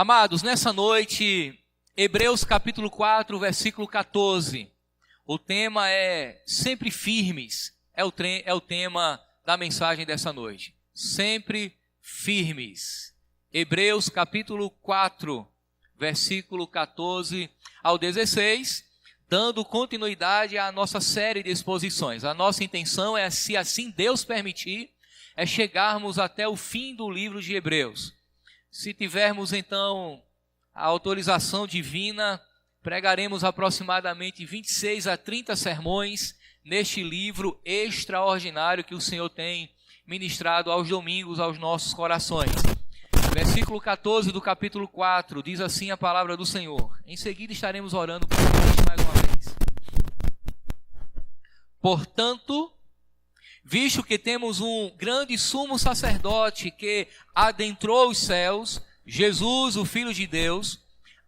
Amados, nessa noite, Hebreus capítulo 4, versículo 14. O tema é sempre firmes, é o tema da mensagem dessa noite. Sempre firmes. Hebreus capítulo 4, versículo 14 ao 16, dando continuidade à nossa série de exposições. A nossa intenção é, se assim Deus permitir, é chegarmos até o fim do livro de Hebreus. Se tivermos então a autorização divina, pregaremos aproximadamente 26 a 30 sermões neste livro extraordinário que o Senhor tem ministrado aos domingos aos nossos corações. Versículo 14 do capítulo 4, diz assim a palavra do Senhor. Em seguida estaremos orando por vocês mais uma vez. Portanto, visto que temos um grande sumo sacerdote que adentrou os céus, Jesus, o Filho de Deus,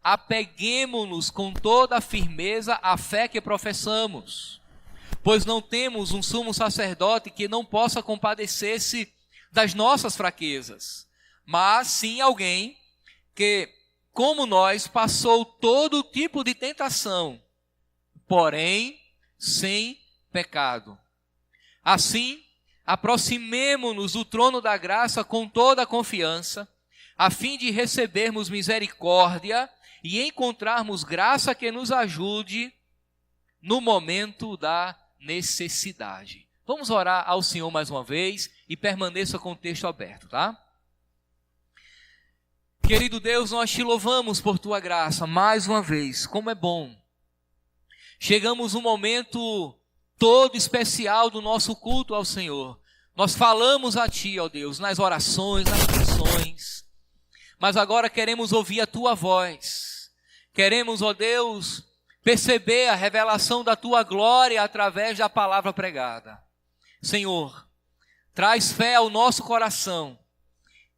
apeguemo-nos com toda a firmeza à fé que professamos, pois não temos um sumo sacerdote que não possa compadecer-se das nossas fraquezas, mas sim alguém que, como nós, passou todo tipo de tentação, porém sem pecado. Assim, aproximemo-nos do trono da graça com toda a confiança, a fim de recebermos misericórdia e encontrarmos graça que nos ajude no momento da necessidade. Vamos orar ao Senhor mais uma vez e permaneça com o texto aberto, tá? Querido Deus, nós te louvamos por tua graça mais uma vez, como é bom. Chegamos no momento todo especial do nosso culto ao Senhor. Nós falamos a Ti, ó Deus, nas orações, nas canções, mas agora queremos ouvir a Tua voz. Queremos, ó Deus, perceber a revelação da Tua glória através da palavra pregada. Senhor, traz fé ao nosso coração,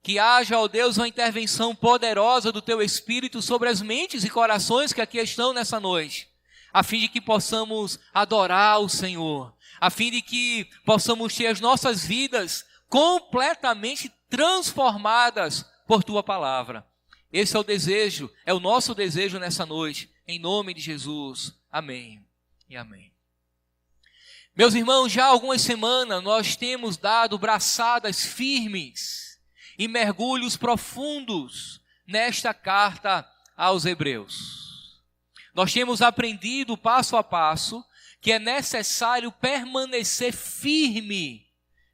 que haja, ó Deus, uma intervenção poderosa do Teu Espírito sobre as mentes e corações que aqui estão nessa noite, a fim de que possamos adorar o Senhor, a fim de que possamos ter as nossas vidas completamente transformadas por Tua palavra. Esse é o desejo, é o nosso desejo nessa noite, em nome de Jesus. Amém e amém. Meus irmãos, já há algumas semanas nós temos dado braçadas firmes e mergulhos profundos nesta carta aos Hebreus. Nós temos aprendido passo a passo que é necessário permanecer firme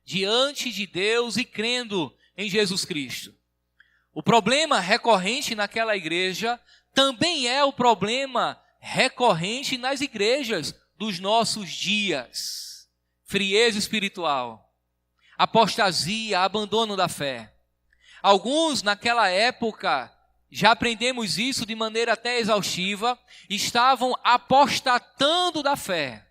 diante de Deus e crendo em Jesus Cristo. O problema recorrente naquela igreja também é o problema recorrente nas igrejas dos nossos dias. Frieza espiritual, apostasia, abandono da fé. Alguns naquela época, já aprendemos isso de maneira até exaustiva, estavam apostatando da fé.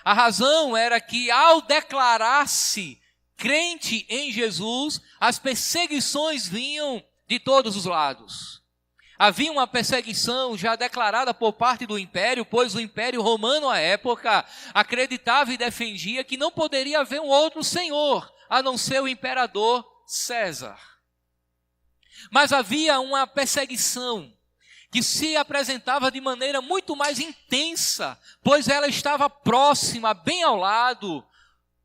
A razão era que ao declarar-se crente em Jesus, as perseguições vinham de todos os lados. Havia uma perseguição já declarada por parte do império, pois o império romano à época acreditava e defendia que não poderia haver um outro senhor, a não ser o imperador César. Mas havia uma perseguição que se apresentava de maneira muito mais intensa, pois ela estava próxima, bem ao lado,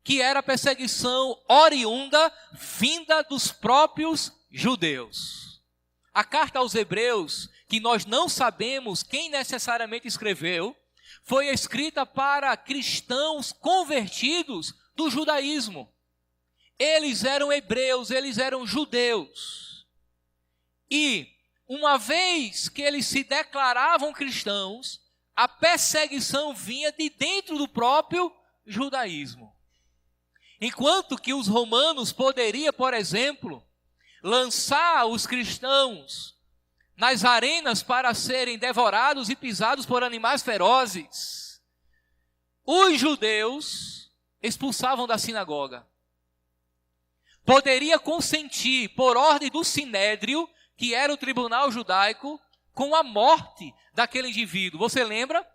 que era a perseguição oriunda, vinda dos próprios judeus. A carta aos Hebreus, que nós não sabemos quem necessariamente escreveu, foi escrita para cristãos convertidos do judaísmo. Eles eram hebreus, eles eram judeus. E, uma vez que eles se declaravam cristãos, a perseguição vinha de dentro do próprio judaísmo. Enquanto que os romanos poderiam, por exemplo, lançar os cristãos nas arenas para serem devorados e pisados por animais ferozes, os judeus expulsavam da sinagoga. Poderia consentir, por ordem do sinédrio, que era o tribunal judaico, com a morte daquele indivíduo. Você lembra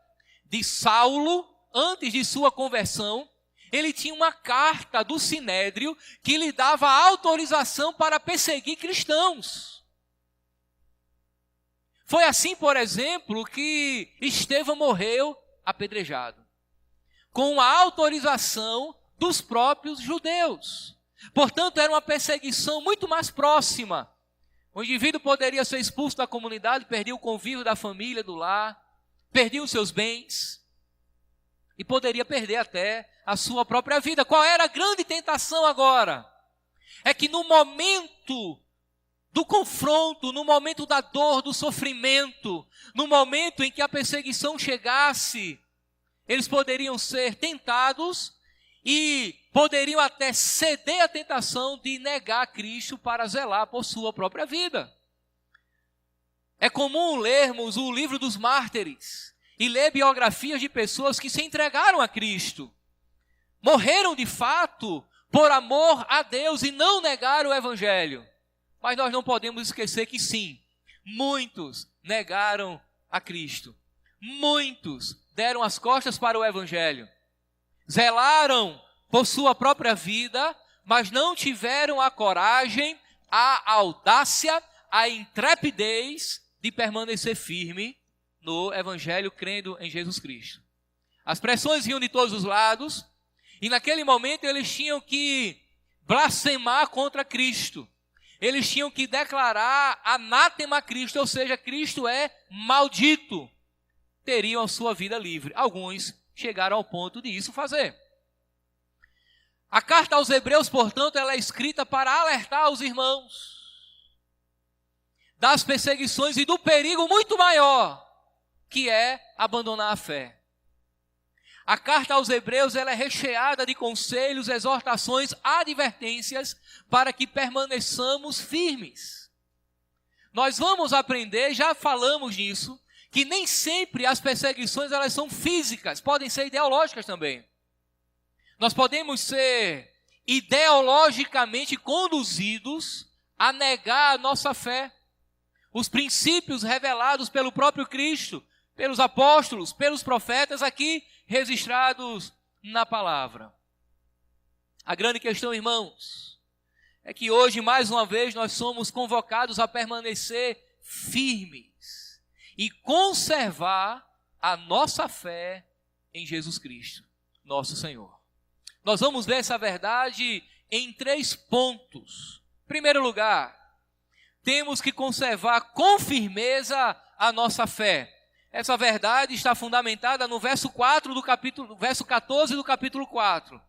de Saulo, antes de sua conversão? Ele tinha uma carta do sinédrio que lhe dava autorização para perseguir cristãos. Foi assim, por exemplo, que Estevão morreu apedrejado, com a autorização dos próprios judeus. Portanto, era uma perseguição muito mais próxima. O indivíduo poderia ser expulso da comunidade, perdia o convívio da família, do lar, perdia os seus bens e poderia perder até a sua própria vida. Qual era a grande tentação agora? É que no momento do confronto, no momento da dor, do sofrimento, no momento em que a perseguição chegasse, eles poderiam ser tentados e poderiam até ceder à tentação de negar Cristo para zelar por sua própria vida. É comum lermos o livro dos mártires e ler biografias de pessoas que se entregaram a Cristo. Morreram de fato por amor a Deus e não negaram o Evangelho. Mas nós não podemos esquecer que sim, muitos negaram a Cristo. Muitos deram as costas para o Evangelho. Zelaram por sua própria vida, mas não tiveram a coragem, a audácia, a intrepidez de permanecer firme no Evangelho, crendo em Jesus Cristo. As pressões vinham de todos os lados, e naquele momento eles tinham que blasfemar contra Cristo. Eles tinham que declarar anátema a Cristo, ou seja, Cristo é maldito. Teriam a sua vida livre. Alguns chegaram ao ponto de isso fazer. A carta aos Hebreus, portanto, ela é escrita para alertar os irmãos das perseguições e do perigo muito maior, que é abandonar a fé. A carta aos Hebreus ela é recheada de conselhos, exortações, advertências para que permaneçamos firmes. Nós vamos aprender, já falamos nisso, que nem sempre as perseguições elas são físicas, podem ser ideológicas também. Nós podemos ser ideologicamente conduzidos a negar a nossa fé, os princípios revelados pelo próprio Cristo, pelos apóstolos, pelos profetas aqui registrados na palavra. A grande questão, irmãos, é que hoje, mais uma vez, nós somos convocados a permanecer firmes e conservar a nossa fé em Jesus Cristo, nosso Senhor. Nós vamos ver essa verdade em 3 pontos. Em primeiro lugar, temos que conservar com firmeza a nossa fé. Essa verdade está fundamentada no verso 14 do capítulo 4.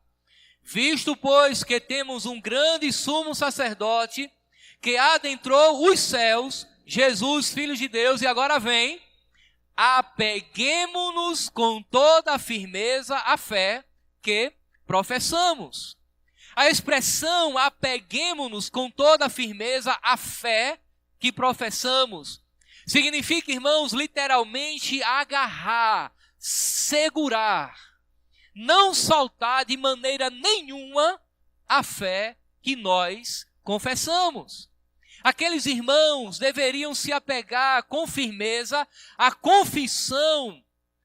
Visto, pois, que temos um grande sumo sacerdote que adentrou os céus, Jesus, Filho de Deus, e agora vem, apeguemo-nos com toda a firmeza à fé que professamos. A expressão apeguemo-nos com toda a firmeza à fé que professamos significa, irmãos, literalmente agarrar, segurar, não soltar de maneira nenhuma a fé que nós confessamos. Aqueles irmãos deveriam se apegar com firmeza à confissão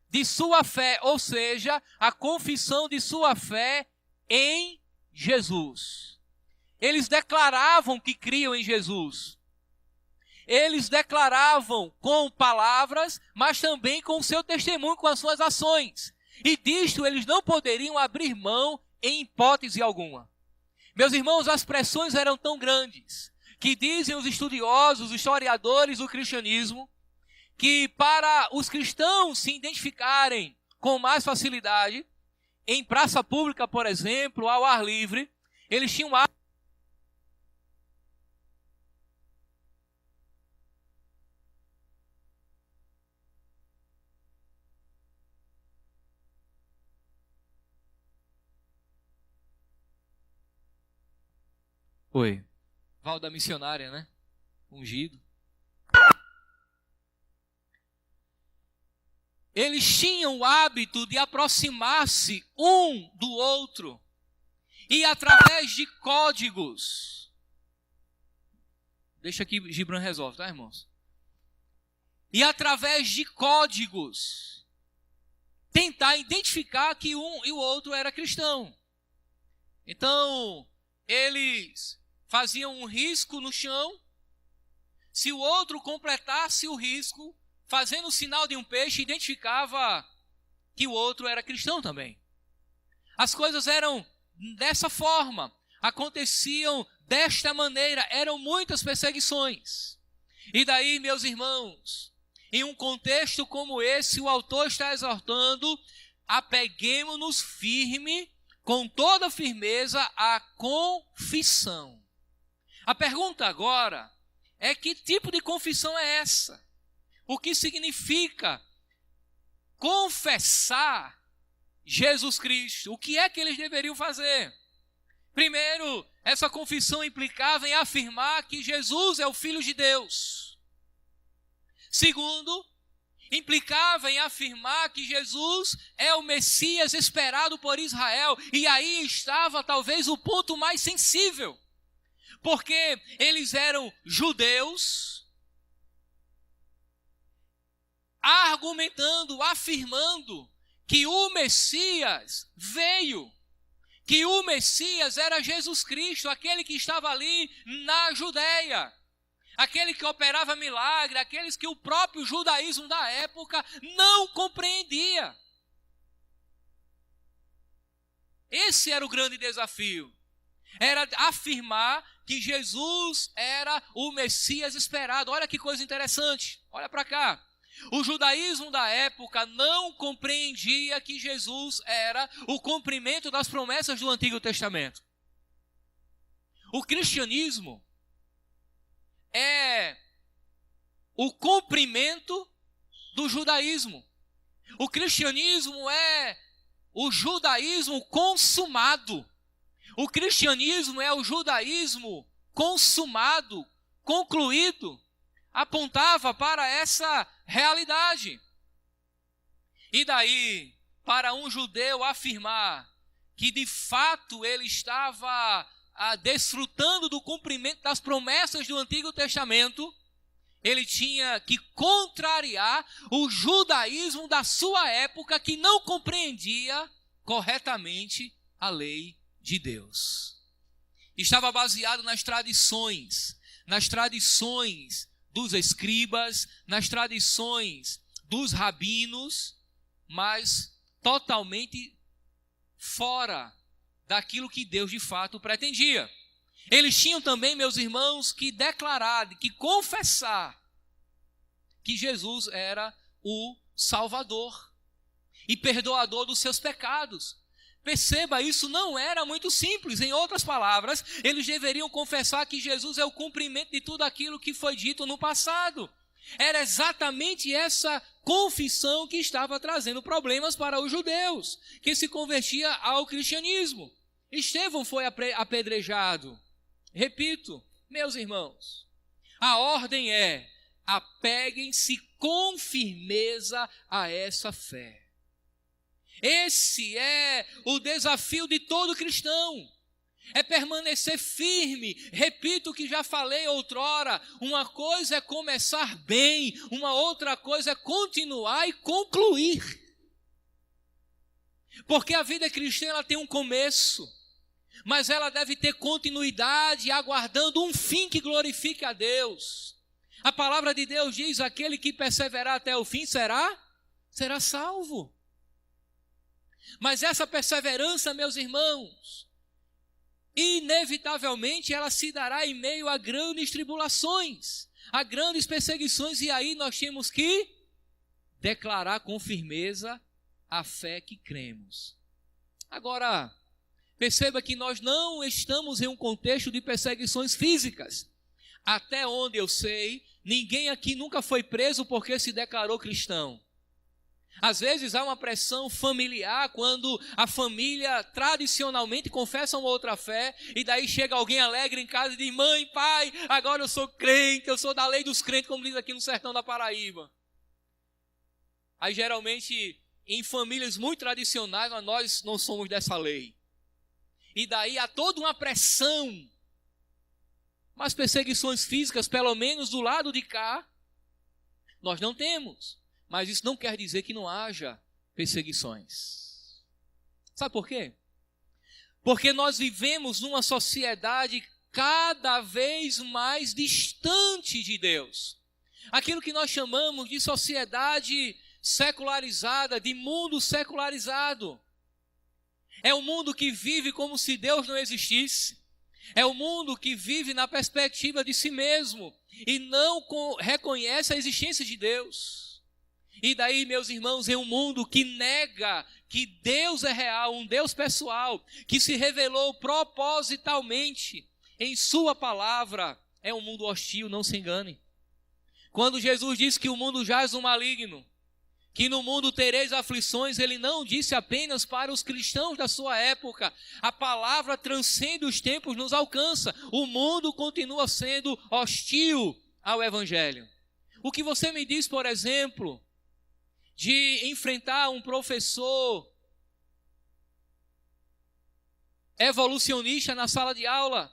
de sua fé, ou seja, a confissão de sua fé em Jesus. Eles declaravam que criam em Jesus. Eles declaravam com palavras, mas também com o seu testemunho, com as suas ações. E disto eles não poderiam abrir mão em hipótese alguma. Meus irmãos, as pressões eram tão grandes que dizem os estudiosos, os historiadores do cristianismo, que para os cristãos se identificarem com mais facilidade, em praça pública, por exemplo, ao ar livre, eles tinham Oi. Val da missionária, né? Ungido. Eles tinham o hábito de aproximar-se um do outro e através de códigos. Deixa aqui, Gibran resolve, tá, irmãos? E através de códigos tentar identificar que um e o outro era cristão. Então, eles faziam um risco no chão, Se o outro completasse o risco, fazendo o sinal de um peixe, identificava que o outro era cristão também. As coisas eram dessa forma, aconteciam desta maneira, eram muitas perseguições. E daí, meus irmãos, em um contexto como esse, o autor está exortando: apeguemo-nos firme, com toda firmeza, à confissão. A pergunta agora é: que tipo de confissão é essa? O que significa confessar Jesus Cristo? O que é que eles deveriam fazer? Primeiro, essa confissão implicava em afirmar que Jesus é o Filho de Deus. Segundo, implicava em afirmar que Jesus é o Messias esperado por Israel. E aí estava talvez o ponto mais sensível, porque eles eram judeus, argumentando, afirmando que o Messias veio, que o Messias era Jesus Cristo, aquele que estava ali na Judeia, aquele que operava milagre, aqueles que o próprio judaísmo da época não compreendia. Esse era o grande desafio, era afirmar que Jesus era o Messias esperado. Olha que coisa interessante, olha para cá. O judaísmo da época não compreendia que Jesus era o cumprimento das promessas do Antigo Testamento. O cristianismo é o cumprimento do judaísmo. O cristianismo é o judaísmo consumado. O cristianismo é o judaísmo consumado, concluído. Apontava para essa realidade. E daí, para um judeu afirmar que de fato ele estava desfrutando do cumprimento das promessas do Antigo Testamento, ele tinha que contrariar o judaísmo da sua época, que não compreendia corretamente a lei de Deus. Estava baseado nas tradições dos escribas, nas tradições dos rabinos, mas totalmente fora daquilo que Deus de fato pretendia. Eles tinham também, meus irmãos, que declarar, que confessar que Jesus era o Salvador e perdoador dos seus pecados. Perceba, isso não era muito simples. Em outras palavras, eles deveriam confessar que Jesus é o cumprimento de tudo aquilo que foi dito no passado. Era exatamente essa confissão que estava trazendo problemas para os judeus, que se convertia ao cristianismo. Estevão foi apedrejado. Repito, meus irmãos, a ordem é: apeguem-se com firmeza a essa fé. Esse é o desafio de todo cristão, é permanecer firme. Repito o que já falei outrora: uma coisa é começar bem, uma outra coisa é continuar e concluir. Porque a vida cristã, ela tem um começo, mas ela deve ter continuidade, aguardando um fim que glorifique a Deus. A palavra de Deus diz: aquele que perseverar até o fim será salvo. Mas essa perseverança, meus irmãos, inevitavelmente ela se dará em meio a grandes tribulações, a grandes perseguições, e aí nós temos que declarar com firmeza a fé que cremos. Agora, perceba que nós não estamos em um contexto de perseguições físicas. Até onde eu sei, ninguém aqui nunca foi preso porque se declarou cristão. Às vezes há uma pressão familiar, quando a família tradicionalmente confessa uma outra fé, e daí chega alguém alegre em casa e diz: mãe, pai, agora eu sou crente, eu sou da lei dos crentes, como diz aqui no sertão da Paraíba. Aí geralmente, em famílias muito tradicionais, nós não somos dessa lei. E daí há toda uma pressão. Mas perseguições físicas, pelo menos do lado de cá, nós não temos. Mas isso não quer dizer que não haja perseguições. Sabe por quê? Porque nós vivemos numa sociedade cada vez mais distante de Deus. Aquilo que nós chamamos de sociedade secularizada, de mundo secularizado. É um mundo que vive como se Deus não existisse. É um mundo que vive na perspectiva de si mesmo e não reconhece a existência de Deus. E daí, meus irmãos, é um mundo que nega que Deus é real, um Deus pessoal, que se revelou propositalmente em sua palavra. É um mundo hostil, não se engane. Quando Jesus disse que o mundo jaz no maligno, que no mundo tereis aflições, ele não disse apenas para os cristãos da sua época. A palavra transcende os tempos, nos alcança. O mundo continua sendo hostil ao evangelho. O que você me diz, por exemplo, de enfrentar um professor evolucionista na sala de aula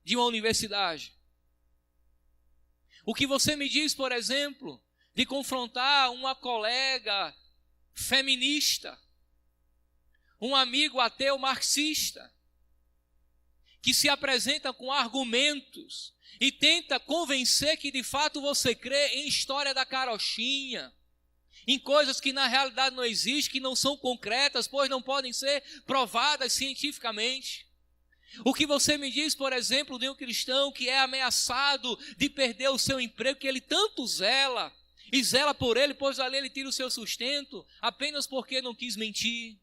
de uma universidade? O que você me diz, por exemplo, de confrontar uma colega feminista, um amigo ateu marxista, que se apresenta com argumentos e tenta convencer que de fato você crê em história da carochinha, em coisas que na realidade não existem, que não são concretas, pois não podem ser provadas cientificamente. O que você me diz, por exemplo, de um cristão que é ameaçado de perder o seu emprego, que ele tanto zela, e zela por ele, pois ali ele tira o seu sustento, apenas porque não quis mentir,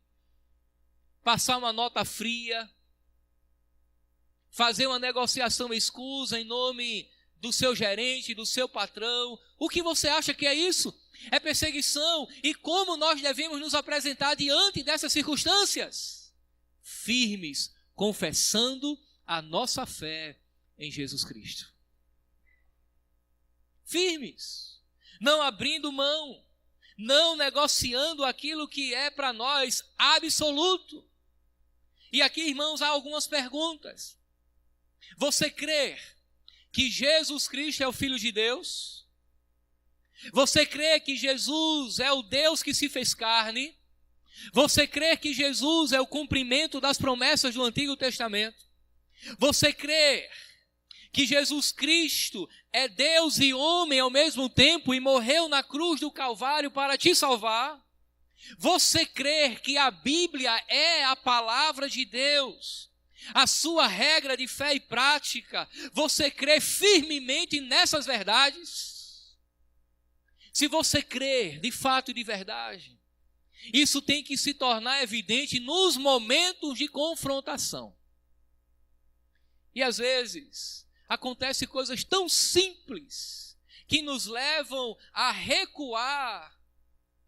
passar uma nota fria, fazer uma negociação escusa em nome do seu gerente, do seu patrão. O que você acha que é isso? É perseguição. E como nós devemos nos apresentar diante dessas circunstâncias? Firmes, confessando a nossa fé em Jesus Cristo. Firmes. Não abrindo mão, não negociando aquilo que é para nós absoluto. E aqui, irmãos, há algumas perguntas. Você crê que Jesus Cristo é o Filho de Deus? Você crê que Jesus é o Deus que se fez carne? Você crê que Jesus é o cumprimento das promessas do Antigo Testamento? Você crê que Jesus Cristo é Deus e homem ao mesmo tempo e morreu na cruz do Calvário para te salvar? Você crê que a Bíblia é a palavra de Deus, a sua regra de fé e prática? Você crê firmemente nessas verdades? Se você crê de fato e de verdade, isso tem que se tornar evidente nos momentos de confrontação. E às vezes acontecem coisas tão simples que nos levam a recuar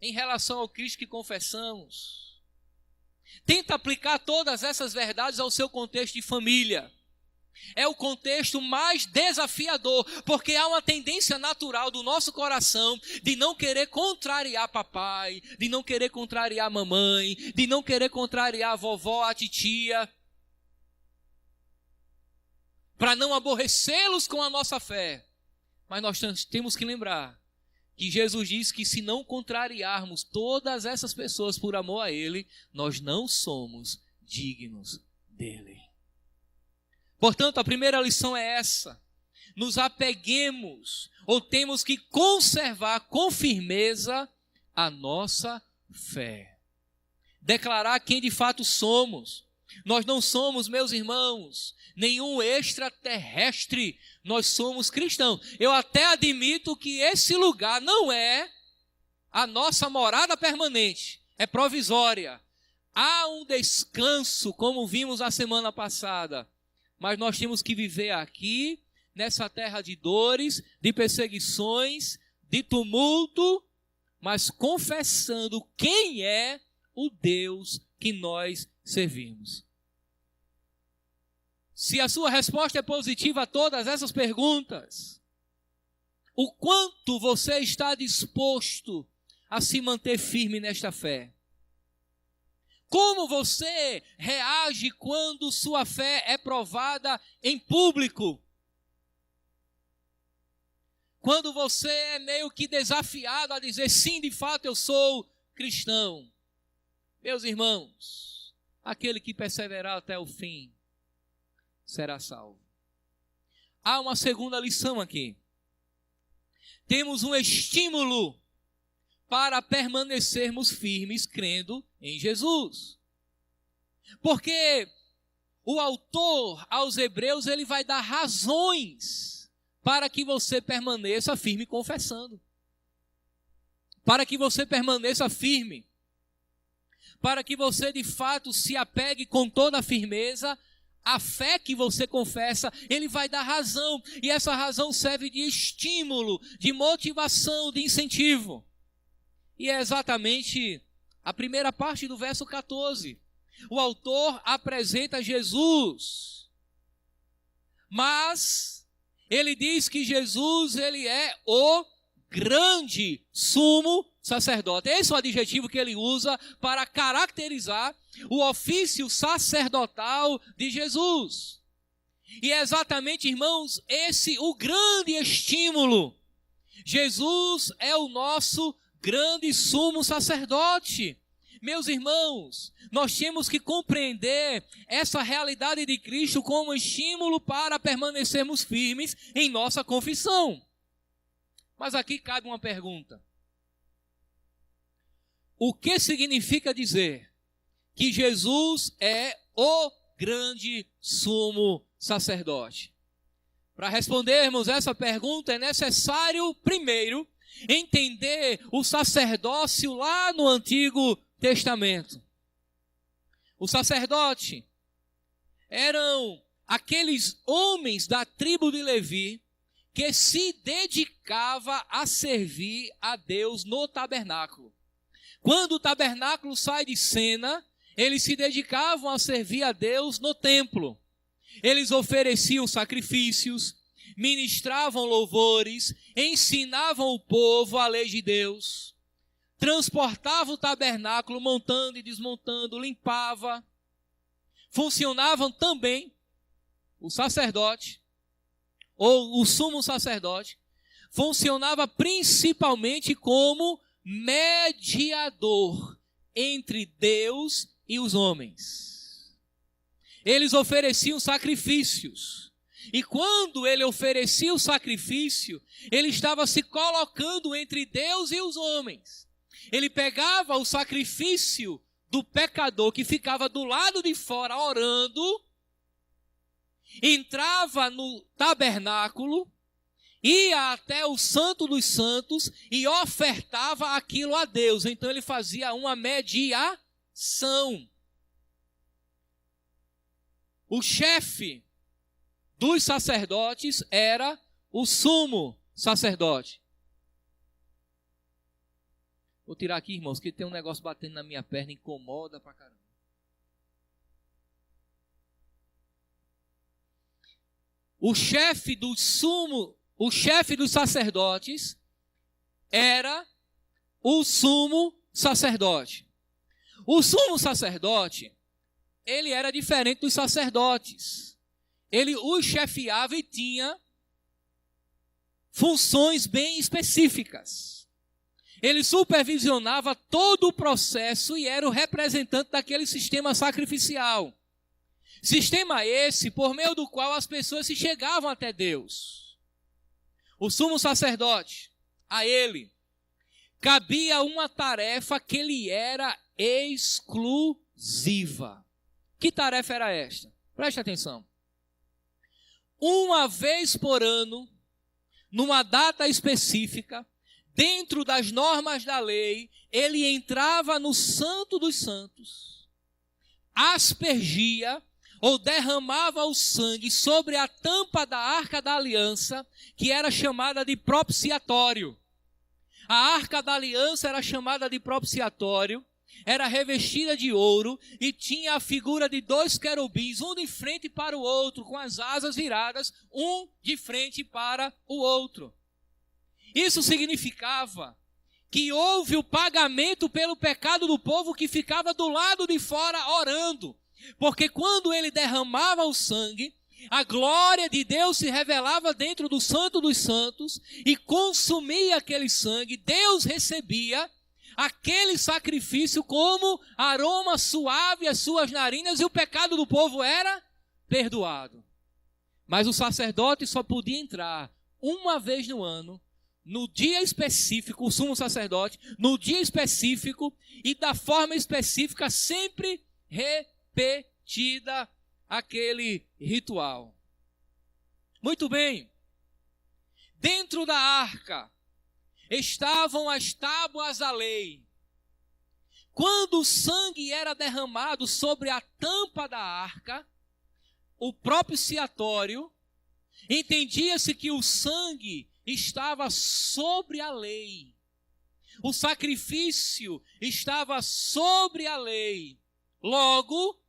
em relação ao Cristo que confessamos. Tenta aplicar todas essas verdades ao seu contexto de família. É o contexto mais desafiador, porque há uma tendência natural do nosso coração de não querer contrariar papai, de não querer contrariar mamãe, de não querer contrariar a vovó, a titia, para não aborrecê-los com a nossa fé. Mas nós temos que lembrar que Jesus diz que se não contrariarmos todas essas pessoas por amor a Ele, nós não somos dignos dEle. Portanto, a primeira lição é essa: nos apeguemos, ou temos que conservar com firmeza a nossa fé. Declarar quem de fato somos. Nós não somos, meus irmãos, nenhum extraterrestre, nós somos cristãos. Eu até admito que esse lugar não é a nossa morada permanente, é provisória. Há um descanso, como vimos a semana passada, mas nós temos que viver aqui, nessa terra de dores, de perseguições, de tumulto, mas confessando quem é o Deus que nós servimos. Se a sua resposta é positiva a todas essas perguntas, o quanto você está disposto a se manter firme nesta fé? Como você reage quando sua fé é provada em público? Quando você é meio que desafiado a dizer, sim, de fato eu sou cristão. Meus irmãos, aquele que perseverar até o fim será salvo. há uma segunda lição aqui. Temos um estímulo para permanecermos firmes crendo em Jesus. Porque o autor aos Hebreus, ele vai dar razões para que você permaneça firme confessando. Para que você permaneça firme. Para que você de fato se apegue com toda a firmeza à fé que você confessa. Ele vai dar razão. E essa razão serve de estímulo, de motivação, de incentivo. E é exatamente a primeira parte do verso 14. O autor apresenta Jesus. Mas ele diz que Jesus, ele é o grande sumo sacerdote. Esse é o adjetivo que ele usa para caracterizar o ofício sacerdotal de Jesus. E é exatamente, irmãos, esse o grande estímulo. Jesus é o nosso grande sumo sacerdote. Meus irmãos, nós temos que compreender essa realidade de Cristo como estímulo para permanecermos firmes em nossa confissão. Mas aqui cabe uma pergunta. O que significa dizer que Jesus é o grande sumo sacerdote? Para respondermos essa pergunta é necessário, primeiro, entender o sacerdócio lá no Antigo Testamento. O sacerdote eram aqueles homens da tribo de Levi que se dedicava a servir a Deus no tabernáculo. Quando o tabernáculo sai de cena, eles se dedicavam a servir a Deus no templo. Eles ofereciam sacrifícios, ministravam louvores, ensinavam o povo a lei de Deus, transportavam o tabernáculo, montando e desmontando, limpava. Funcionavam também o sacerdote, ou o sumo sacerdote, funcionava principalmente como mediador entre Deus e os homens. Eles ofereciam sacrifícios. E quando ele oferecia o sacrifício, ele estava se colocando entre Deus e os homens. Ele pegava o sacrifício do pecador que ficava do lado de fora orando, entrava no tabernáculo, ia até o Santo dos Santos e ofertava aquilo a Deus. Então ele fazia uma mediação. O chefe dos sacerdotes era o sumo sacerdote. Vou tirar aqui, irmãos, que tem um negócio batendo na minha perna, incomoda pra caramba. O chefe dos sacerdotes era o sumo sacerdote. O sumo sacerdote, ele era diferente dos sacerdotes. Ele os chefiava e tinha funções bem específicas. Ele supervisionava todo o processo e era o representante daquele sistema sacrificial. Sistema esse por meio do qual as pessoas se chegavam até Deus. O sumo sacerdote, a ele, cabia uma tarefa que lhe era exclusiva. Que tarefa era esta? Preste atenção. Uma vez por ano, numa data específica, dentro das normas da lei, ele entrava no Santo dos Santos, aspergia ou derramava o sangue sobre a tampa da Arca da Aliança, que era chamada de propiciatório. A Arca da Aliança era chamada de propiciatório, era revestida de ouro e tinha a figura de 2 querubins, um de frente para o outro, com as asas viradas, um de frente para o outro. Isso significava que houve o pagamento pelo pecado do povo que ficava do lado de fora orando. Porque quando ele derramava o sangue, a glória de Deus se revelava dentro do Santo dos Santos e consumia aquele sangue. Deus recebia aquele sacrifício como aroma suave às suas narinas e o pecado do povo era perdoado. Mas o sacerdote só podia entrar uma vez no ano, no dia específico, o sumo sacerdote, no dia específico e da forma específica, sempre repetida aquele ritual. Muito bem. Dentro da arca estavam as tábuas da lei. Quando o sangue era derramado sobre a tampa da arca, o propiciatório, entendia-se que o sangue estava sobre a lei. O sacrifício estava sobre a lei. Logo,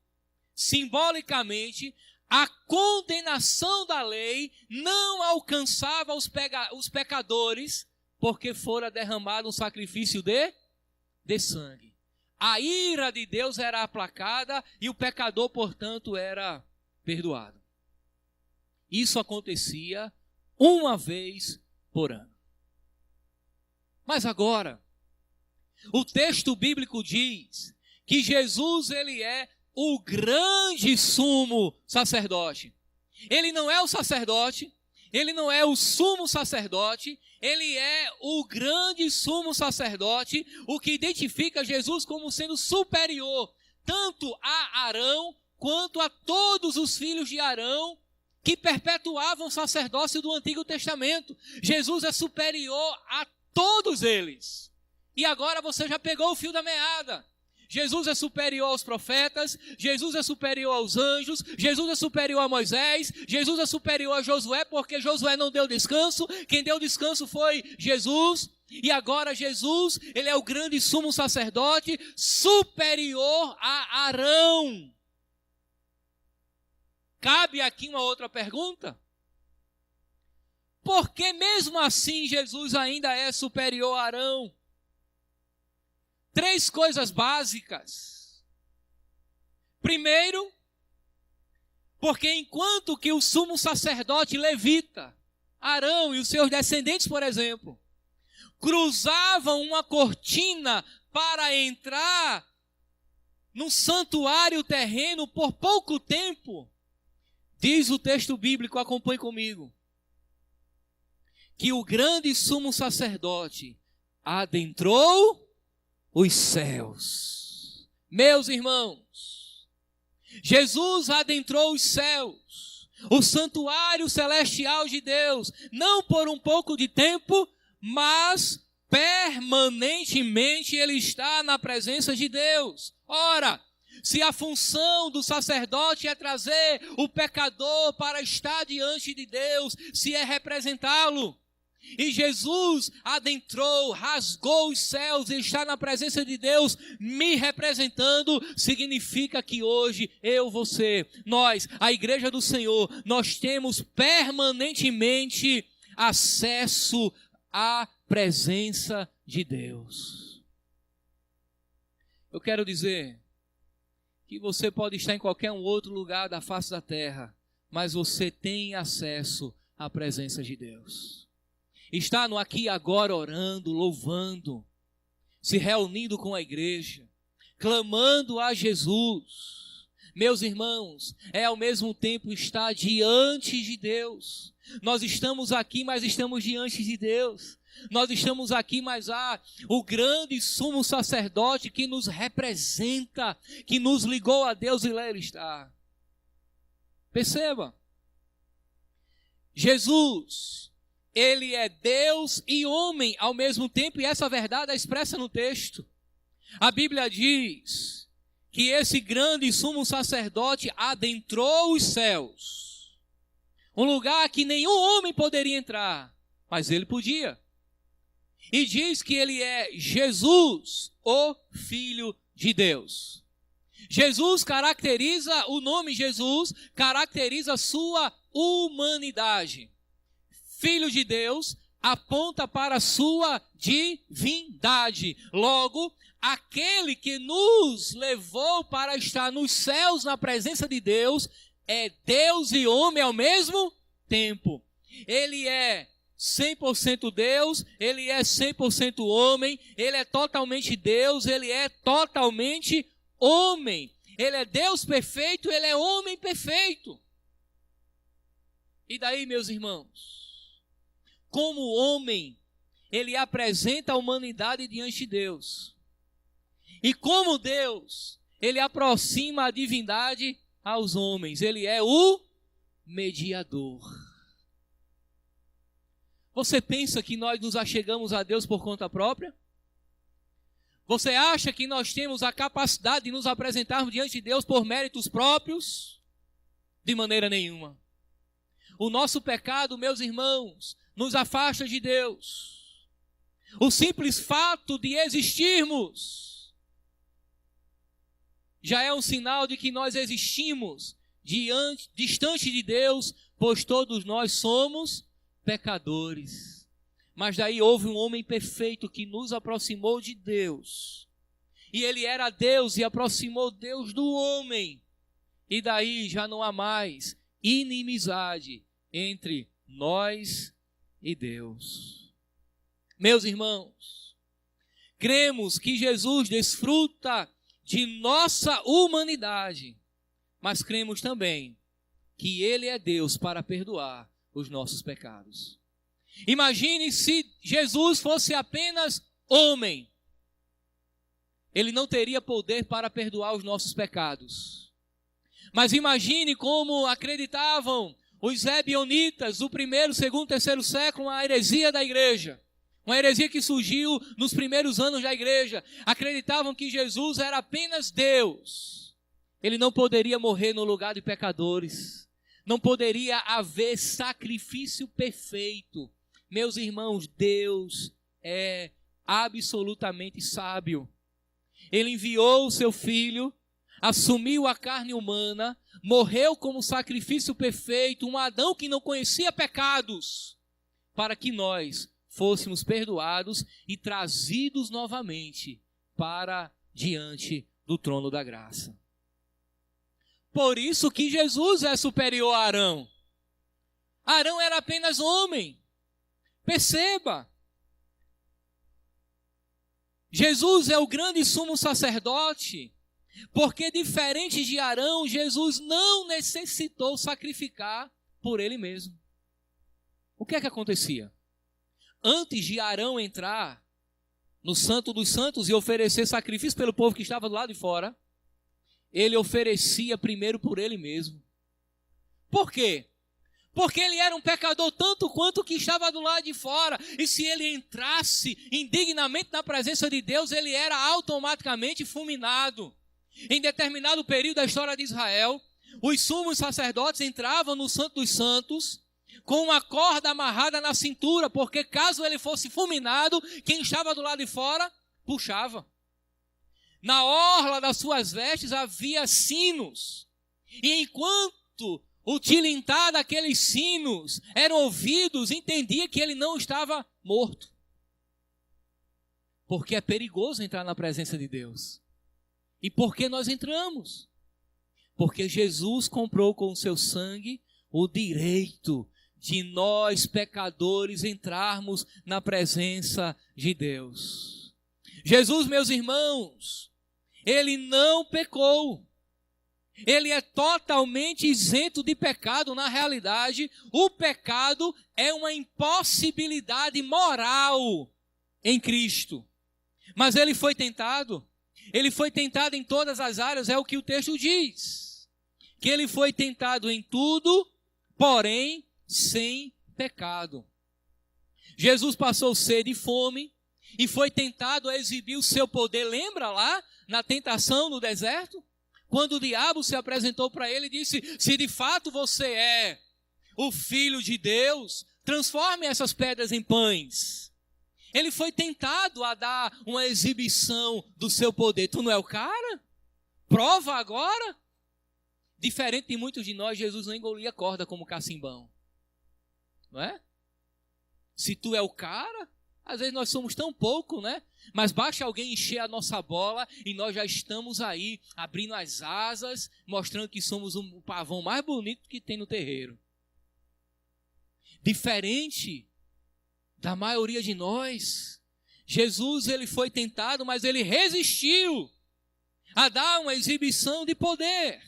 simbolicamente, a condenação da lei não alcançava os pecadores, porque fora derramado um sacrifício de sangue. A ira de Deus era aplacada e o pecador, portanto, era perdoado. Isso acontecia uma vez por ano. Mas agora, o texto bíblico diz que Jesus, ele é o grande sumo sacerdote. Ele não é o sacerdote, ele não é o sumo sacerdote, ele é o grande sumo sacerdote, o que identifica Jesus como sendo superior, tanto a Arão, quanto a todos os filhos de Arão, que perpetuavam o sacerdócio do Antigo Testamento. Jesus é superior a todos eles. E agora você já pegou o fio da meada. Jesus é superior aos profetas, Jesus é superior aos anjos, Jesus é superior a Moisés, Jesus é superior a Josué, porque Josué não deu descanso, quem deu descanso foi Jesus, e agora Jesus, ele é o grande sumo sacerdote, superior a Arão. Cabe aqui uma outra pergunta? Por que mesmo assim Jesus ainda é superior a Arão? 3 coisas básicas. Primeiro, porque enquanto que o sumo sacerdote levita, Arão e os seus descendentes, por exemplo, cruzavam uma cortina para entrar no santuário terreno por pouco tempo, diz o texto bíblico, acompanhe comigo, que o grande sumo sacerdote adentrou os céus. Meus irmãos, Jesus adentrou os céus, o santuário celestial de Deus, não por um pouco de tempo, mas permanentemente ele está na presença de Deus. Ora, se a função do sacerdote é trazer o pecador para estar diante de Deus, se é representá-lo, e Jesus adentrou, rasgou os céus e está na presença de Deus me representando, significa que hoje eu, você, nós, a igreja do Senhor, nós temos permanentemente acesso à presença de Deus. Eu quero dizer que você pode estar em qualquer um outro lugar da face da terra, mas você tem acesso à presença de Deus. Está no aqui e agora orando, louvando, se reunindo com a igreja, clamando a Jesus. Meus irmãos, é ao mesmo tempo estar diante de Deus. Nós estamos aqui, mas estamos diante de Deus. Nós estamos aqui, mas há o grande sumo sacerdote que nos representa, que nos ligou a Deus e lá ele está. Perceba, Jesus, ele é Deus e homem ao mesmo tempo, e essa verdade é expressa no texto. A Bíblia diz que esse grande sumo sacerdote adentrou os céus, um lugar que nenhum homem poderia entrar, mas ele podia. E diz que ele é Jesus, o Filho de Deus. Jesus caracteriza, o nome Jesus caracteriza a sua humanidade. Filho de Deus aponta para a sua divindade. Logo, aquele que nos levou para estar nos céus na presença de Deus é Deus e homem ao mesmo tempo. Ele é 100% Deus, ele é 100% homem, ele é totalmente Deus, ele é totalmente homem. Ele é Deus perfeito, ele é homem perfeito. E daí, meus irmãos, como o homem, ele apresenta a humanidade diante de Deus. E como Deus, ele aproxima a divindade aos homens. Ele é o mediador. Você pensa que nós nos achegamos a Deus por conta própria? Você acha que nós temos a capacidade de nos apresentarmos diante de Deus por méritos próprios? De maneira nenhuma. O nosso pecado, meus irmãos, nos afasta de Deus. O simples fato de existirmos já é um sinal de que nós existimos distante de Deus, pois todos nós somos pecadores. Mas daí houve um homem perfeito que nos aproximou de Deus. E ele era Deus e aproximou Deus do homem. E daí já não há mais inimizade entre nós e Deus. Meus irmãos, cremos que Jesus desfruta de nossa humanidade, mas cremos também que Ele é Deus para perdoar os nossos pecados. Imagine se Jesus fosse apenas homem. Ele não teria poder para perdoar os nossos pecados. Mas imagine como acreditavam os ebionitas do primeiro, segundo, terceiro século, a heresia da igreja. Uma heresia que surgiu nos primeiros anos da igreja. Acreditavam que Jesus era apenas Deus. Ele não poderia morrer no lugar de pecadores. Não poderia haver sacrifício perfeito. Meus irmãos, Deus é absolutamente sábio. Ele enviou o seu Filho, assumiu a carne humana, morreu como sacrifício perfeito, um Adão que não conhecia pecados, para que nós fôssemos perdoados e trazidos novamente para diante do trono da graça. Por isso que Jesus é superior a Arão. Arão era apenas homem. Perceba. Jesus é o grande sumo sacerdote, porque diferente de Arão, Jesus não necessitou sacrificar por ele mesmo. O que é que acontecia? Antes de Arão entrar no Santo dos Santos e oferecer sacrifício pelo povo que estava do lado de fora, ele oferecia primeiro por ele mesmo. Por quê? Porque ele era um pecador tanto quanto o que estava do lado de fora. E se ele entrasse indignamente na presença de Deus, ele era automaticamente fulminado. Em determinado período da história de Israel, os sumos sacerdotes entravam no Santo dos Santos com uma corda amarrada na cintura, porque caso ele fosse fulminado, quem estava do lado de fora puxava. Na orla das suas vestes havia sinos. E enquanto o tilintar daqueles sinos eram ouvidos, entendia que ele não estava morto. Porque é perigoso entrar na presença de Deus. E por que nós entramos? Porque Jesus comprou com o seu sangue o direito de nós, pecadores, entrarmos na presença de Deus. Jesus, meus irmãos, ele não pecou. Ele é totalmente isento de pecado. Na realidade, o pecado é uma impossibilidade moral em Cristo. Mas ele foi tentado. Ele foi tentado em todas as áreas, é o que o texto diz. Que ele foi tentado em tudo, porém sem pecado. Jesus passou sede e fome e foi tentado a exibir o seu poder. Lembra lá na tentação no deserto? Quando o diabo se apresentou para ele e disse: se de fato você é o Filho de Deus, transforme essas pedras em pães. Ele foi tentado a dar uma exibição do seu poder. Tu não é o cara? Prova agora. Diferente de muitos de nós, Jesus não engolia corda como cacimbão. Não é? Se tu é o cara, às vezes nós somos tão pouco, né? Mas basta alguém encher a nossa bola e nós já estamos aí, abrindo as asas, mostrando que somos o pavão mais bonito que tem no terreiro. Diferente da maioria de nós, Jesus ele foi tentado, mas ele resistiu a dar uma exibição de poder.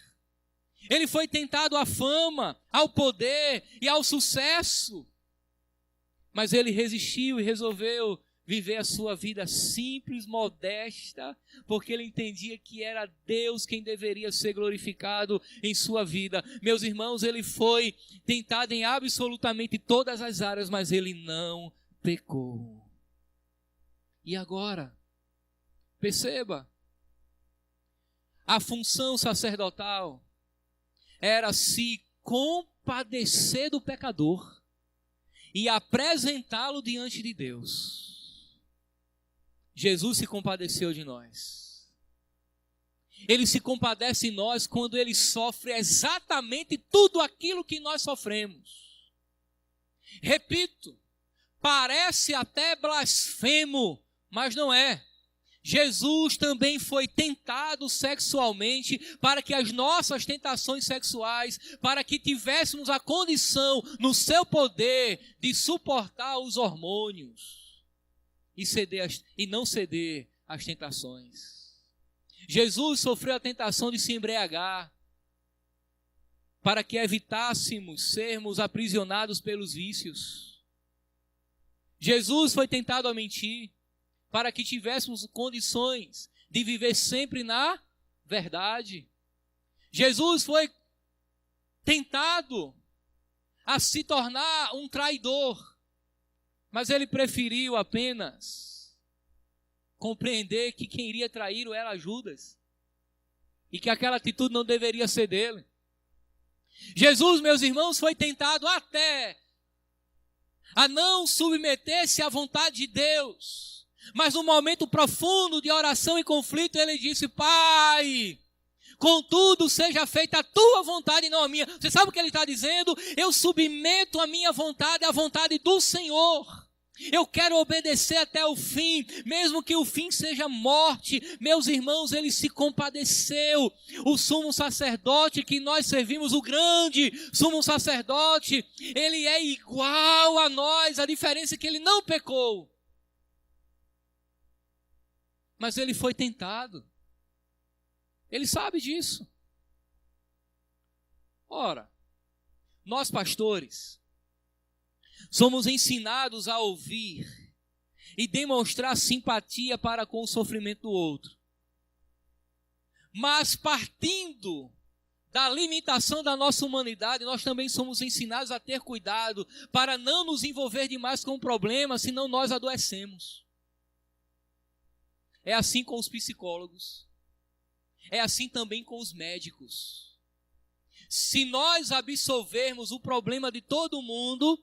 Ele foi tentado à fama, ao poder e ao sucesso. Mas ele resistiu e resolveu viver a sua vida simples, modesta, porque ele entendia que era Deus quem deveria ser glorificado em sua vida. Meus irmãos, ele foi tentado em absolutamente todas as áreas, mas ele não pecou. E agora, perceba, a função sacerdotal era se compadecer do pecador e apresentá-lo diante de Deus. Jesus se compadeceu de nós. Ele se compadece de nós quando ele sofre exatamente tudo aquilo que nós sofremos. Repito, parece até blasfemo, mas não é. Jesus também foi tentado sexualmente para que as nossas tentações sexuais, para que tivéssemos a condição no seu poder de suportar os hormônios e não ceder às tentações. Jesus sofreu a tentação de se embriagar para que evitássemos sermos aprisionados pelos vícios. Jesus foi tentado a mentir para que tivéssemos condições de viver sempre na verdade. Jesus foi tentado a se tornar um traidor, mas ele preferiu apenas compreender que quem iria traí-lo era Judas e que aquela atitude não deveria ser dele. Jesus, meus irmãos, foi tentado até a não submeter-se à vontade de Deus, mas num momento profundo de oração e conflito, ele disse: Pai, contudo seja feita a tua vontade e não a minha. Você sabe o que ele está dizendo? Eu submeto a minha vontade à vontade do Senhor. Eu quero obedecer até o fim, mesmo que o fim seja morte. Meus irmãos, ele se compadeceu. O sumo sacerdote que nós servimos, o grande sumo sacerdote, ele é igual a nós. A diferença é que ele não pecou, mas ele foi tentado. Ele sabe disso. Ora, nós pastores somos ensinados a ouvir e demonstrar simpatia para com o sofrimento do outro. Mas partindo da limitação da nossa humanidade, nós também somos ensinados a ter cuidado para não nos envolver demais com o problema, senão nós adoecemos. É assim com os psicólogos. É assim também com os médicos. Se nós absolvermos o problema de todo mundo,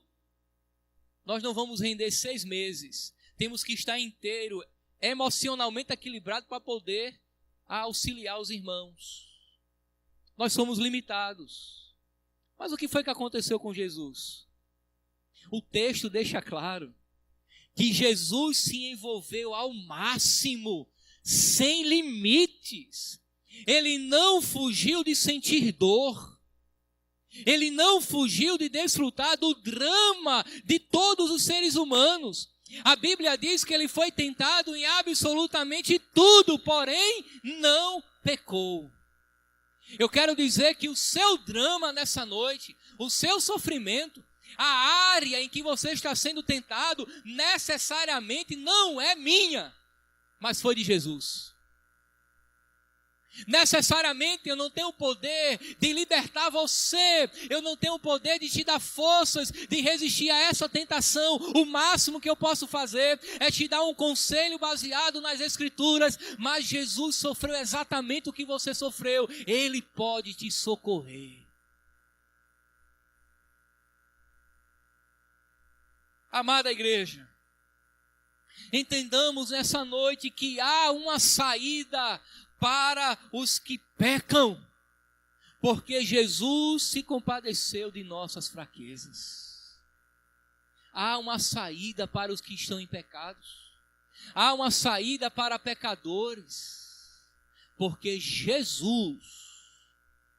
nós não vamos render 6 meses. Temos que estar inteiro, emocionalmente equilibrado para poder auxiliar os irmãos. Nós somos limitados. Mas o que foi que aconteceu com Jesus? O texto deixa claro que Jesus se envolveu ao máximo, sem limites. Ele não fugiu de sentir dor. Ele não fugiu de desfrutar do drama de todos os seres humanos. A Bíblia diz que ele foi tentado em absolutamente tudo, porém não pecou. Eu quero dizer que o seu drama nessa noite, o seu sofrimento, a área em que você está sendo tentado, necessariamente não é minha, mas foi de Jesus. Necessariamente eu não tenho o poder de libertar você, eu não tenho o poder de te dar forças de resistir a essa tentação. O máximo que eu posso fazer é te dar um conselho baseado nas Escrituras, mas Jesus sofreu exatamente o que você sofreu. Ele pode te socorrer. Amada igreja, entendamos nessa noite que há uma saída para os que pecam, porque Jesus se compadeceu de nossas fraquezas. Há uma saída para os que estão em pecados, há uma saída para pecadores, porque Jesus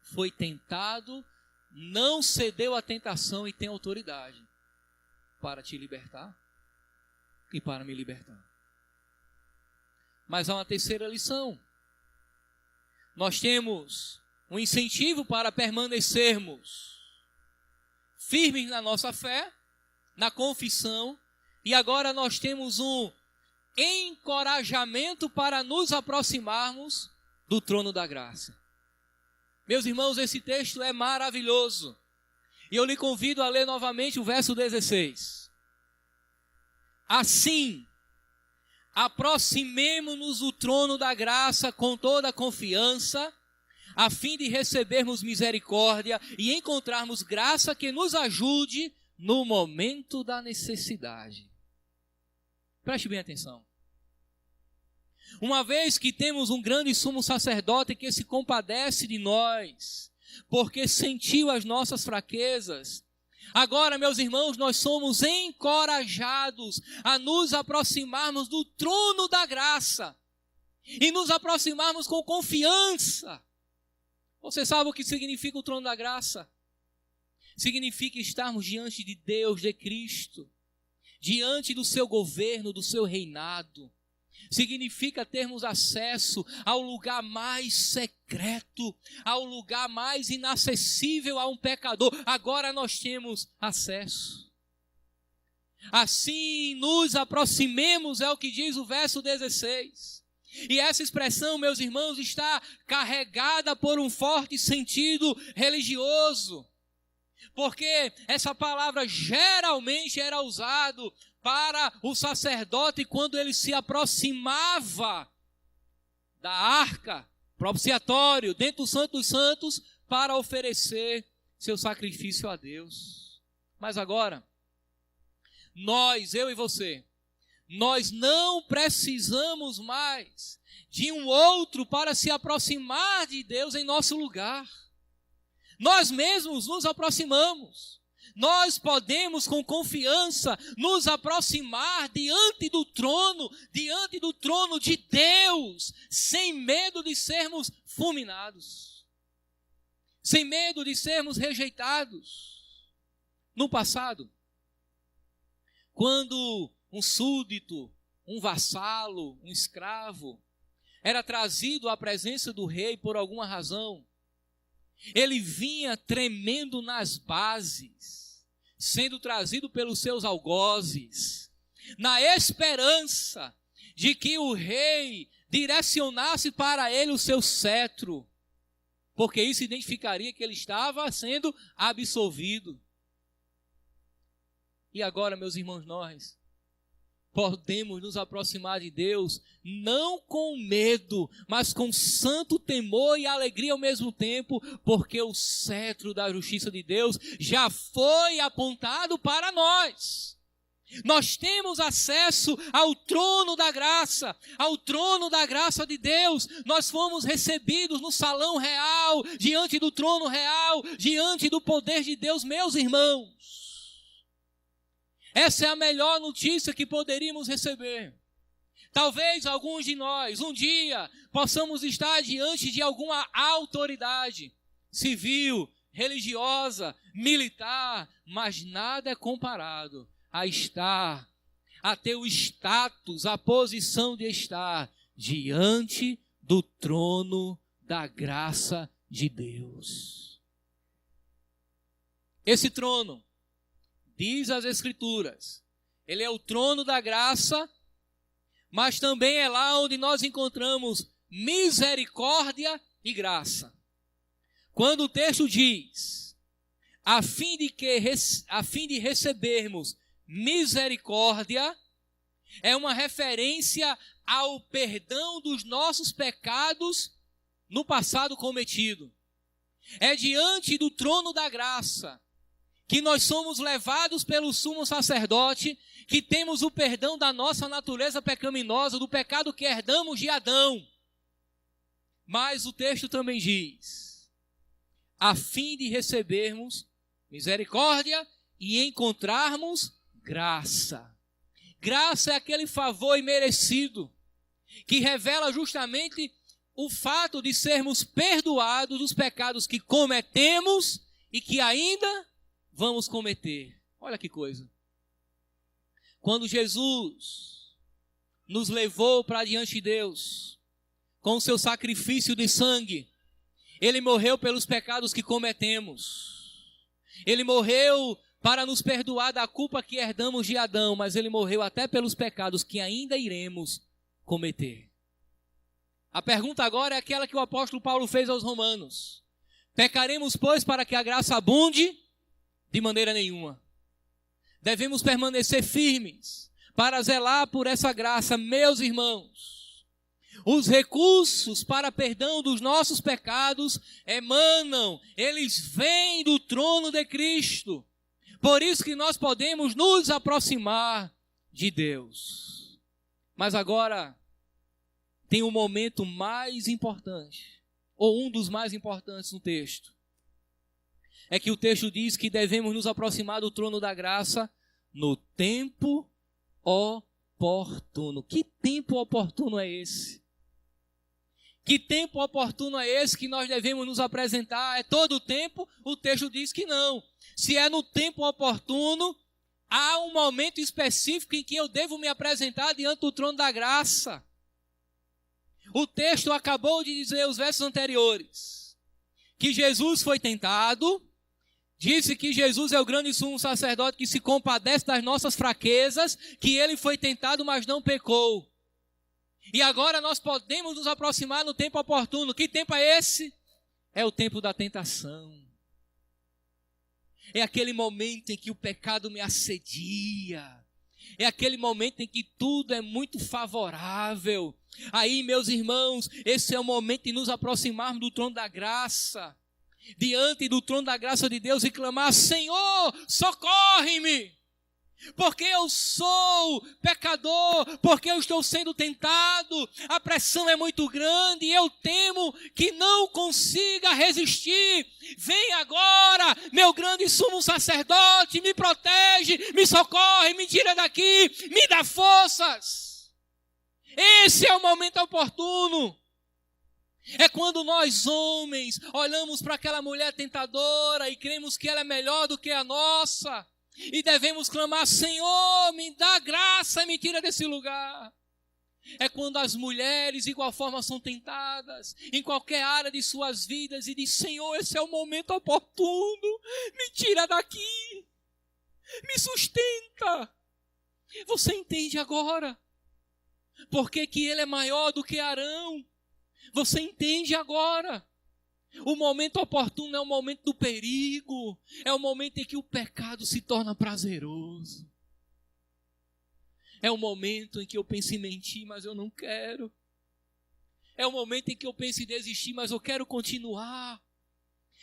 foi tentado, não cedeu à tentação e tem autoridade para te libertar e para me libertar. Mas há uma terceira lição. Nós temos um incentivo para permanecermos firmes na nossa fé, na confissão, e agora nós temos um encorajamento para nos aproximarmos do trono da graça. Meus irmãos, esse texto é maravilhoso. E eu lhe convido a ler novamente o verso 16. Assim, aproximemo-nos do trono da graça com toda a confiança, a fim de recebermos misericórdia e encontrarmos graça que nos ajude no momento da necessidade. Preste bem atenção. Uma vez que temos um grande sumo sacerdote que se compadece de nós, porque sentiu as nossas fraquezas, agora, meus irmãos, nós somos encorajados a nos aproximarmos do trono da graça e nos aproximarmos com confiança. Você sabe o que significa o trono da graça? Significa estarmos diante de Deus, de Cristo, diante do seu governo, do seu reinado. Significa termos acesso ao lugar mais secreto, ao lugar mais inacessível a um pecador. Agora nós temos acesso. Assim nos aproximemos, é o que diz o verso 16. E essa expressão, meus irmãos, está carregada por um forte sentido religioso. Porque essa palavra geralmente era usado para o sacerdote quando ele se aproximava da arca, propiciatório, dentro do Santo dos Santos, para oferecer seu sacrifício a Deus. Mas agora, nós, eu e você, nós não precisamos mais de um outro para se aproximar de Deus em nosso lugar. Nós mesmos nos aproximamos. Nós podemos com confiança nos aproximar diante do trono de Deus, sem medo de sermos fulminados, sem medo de sermos rejeitados. No passado, quando um súdito, um vassalo, um escravo, era trazido à presença do rei por alguma razão, ele vinha tremendo nas bases, sendo trazido pelos seus algozes, na esperança de que o rei direcionasse para ele o seu cetro, porque isso identificaria que ele estava sendo absolvido. E agora, meus irmãos, nós podemos nos aproximar de Deus não com medo, mas com santo temor e alegria ao mesmo tempo, porque o cetro da justiça de Deus já foi apontado para nós. Nós temos acesso ao trono da graça de Deus. Nós fomos recebidos no salão real, diante do trono real, diante do poder de Deus, meus irmãos. Essa é a melhor notícia que poderíamos receber. Talvez alguns de nós, um dia, possamos estar diante de alguma autoridade civil, religiosa, militar, mas nada é comparado a ter o status, a posição de estar diante do trono da graça de Deus. Esse trono, diz as Escrituras, ele é o trono da graça, mas também é lá onde nós encontramos misericórdia e graça. Quando o texto diz, a fim de recebermos misericórdia, é uma referência ao perdão dos nossos pecados no passado cometido. É diante do trono da graça que nós somos levados pelo sumo sacerdote, que temos o perdão da nossa natureza pecaminosa, do pecado que herdamos de Adão. Mas o texto também diz, a fim de recebermos misericórdia e encontrarmos graça. Graça é aquele favor imerecido, que revela justamente o fato de sermos perdoados dos pecados que cometemos e que ainda vamos cometer. Olha que coisa. Quando Jesus nos levou para diante de Deus, com o seu sacrifício de sangue, Ele morreu pelos pecados que cometemos. Ele morreu para nos perdoar da culpa que herdamos de Adão, mas ele morreu até pelos pecados que ainda iremos cometer. A pergunta agora é aquela que o apóstolo Paulo fez aos romanos. Pecaremos, pois, para que a graça abunde? De maneira nenhuma. Devemos permanecer firmes para zelar por essa graça, meus irmãos. Os recursos para perdão dos nossos pecados emanam, eles vêm do trono de Cristo. Por isso que nós podemos nos aproximar de Deus. Mas agora tem um momento mais importante, ou um dos mais importantes no texto. É que o texto diz que devemos nos aproximar do trono da graça no tempo oportuno. Que tempo oportuno é esse? Que tempo oportuno é esse que nós devemos nos apresentar? É todo o tempo? O texto diz que não. Se é no tempo oportuno, há um momento específico em que eu devo me apresentar diante do trono da graça. O texto acabou de dizer, os versos anteriores, que Jesus foi tentado, disse que Jesus é o grande sumo sacerdote que se compadece das nossas fraquezas, que ele foi tentado, mas não pecou. E agora nós podemos nos aproximar no tempo oportuno. Que tempo é esse? É o tempo da tentação. É aquele momento em que o pecado me assedia. É aquele momento em que tudo é muito favorável. Aí, meus irmãos, esse é o momento de nos aproximarmos do trono da graça. Diante do trono da graça de Deus e clamar: Senhor, socorre-me. Porque eu sou pecador, porque eu estou sendo tentado, a pressão é muito grande e eu temo que não consiga resistir. Vem agora, meu grande sumo sacerdote, me protege, me socorre, me tira daqui, me dá forças. Esse é o momento oportuno. É quando nós, homens, olhamos para aquela mulher tentadora e cremos que ela é melhor do que a nossa. E devemos clamar: Senhor, me dá graça e me tira desse lugar. É quando as mulheres, de igual forma, são tentadas em qualquer área de suas vidas e diz: Senhor, esse é o momento oportuno, me tira daqui, me sustenta. Você entende agora porque que ele é maior do que Arão? Você entende agora? O momento oportuno é o momento do perigo, é o momento em que o pecado se torna prazeroso. É o momento em que eu penso em mentir, mas eu não quero. É o momento em que eu penso em desistir, mas eu quero continuar.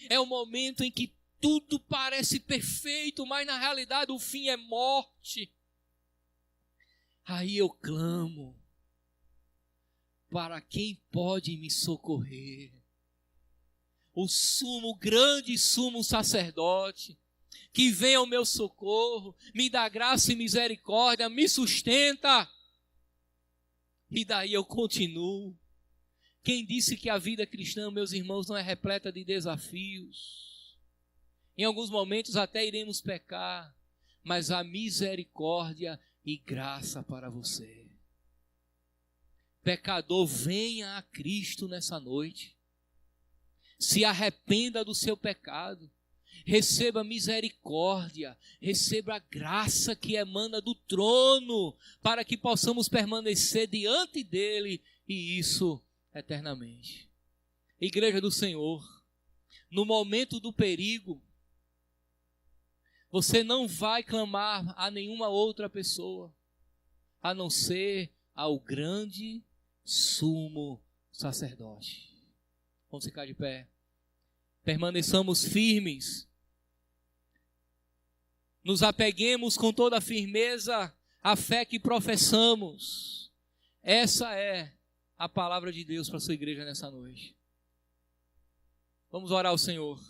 É o momento em que tudo parece perfeito, mas na realidade o fim é morte. Aí eu clamo: para quem pode me socorrer? O grande sumo sacerdote, que vem ao meu socorro, me dá graça e misericórdia, me sustenta. E daí eu continuo. Quem disse que a vida cristã, meus irmãos, não é repleta de desafios? Em alguns momentos até iremos pecar, mas há misericórdia e graça para você. Pecador, venha a Cristo nessa noite. Se arrependa do seu pecado, receba misericórdia, receba a graça que emana do trono, para que possamos permanecer diante dele, e isso eternamente. Igreja do Senhor, no momento do perigo, você não vai clamar a nenhuma outra pessoa, a não ser ao grande sumo sacerdote. Vamos ficar de pé. Permaneçamos firmes. Nos apeguemos com toda a firmeza à fé que professamos. Essa é a palavra de Deus para a sua igreja nessa noite. Vamos orar ao Senhor.